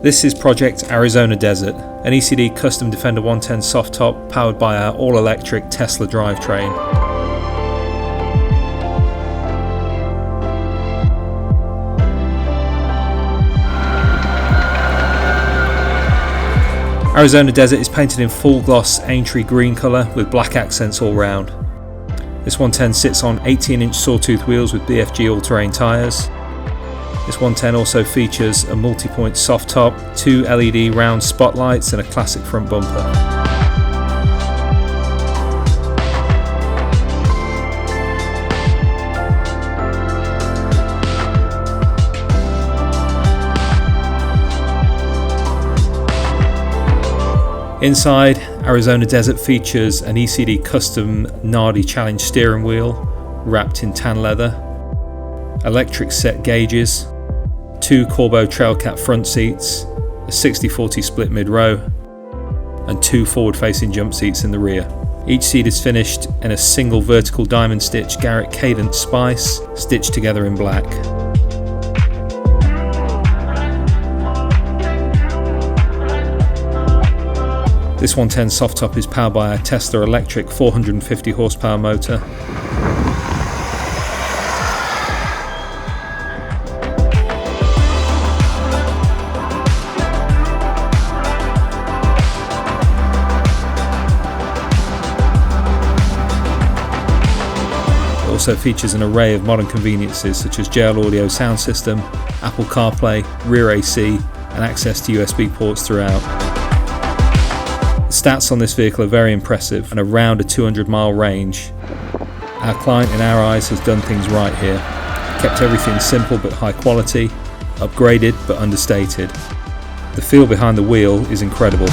This is Project Arizona Desert, an E.C.D custom Defender 110 soft top powered by our all-electric Tesla drivetrain. Arizona Desert is painted in full gloss Aintree green colour with black accents all round. This 110 sits on 18-inch sawtooth wheels with BFG all-terrain tyres. This 110 also features a multi-point soft top, 2 LED round spotlights and a classic front bumper. Inside, Arizona Desert features an E.C.D custom Nardi Challenge steering wheel wrapped in tan leather, electric set gauges, 2 Corbeau Trailcat front seats, a 60/40 split mid-row, and 2 forward-facing jump seats in the rear. Each seat is finished in a single vertical diamond stitch Garrett Cadence Spice stitched together in black. This 110 soft top is powered by a Tesla electric 450 horsepower motor. It also features an array of modern conveniences such as JL Audio sound system, Apple CarPlay, rear AC, and access to USB ports throughout. The stats on this vehicle are very impressive and around a 200-mile range. Our client, in our eyes, has done things right here. Kept everything simple but high quality, upgraded but understated. The feel behind the wheel is incredible.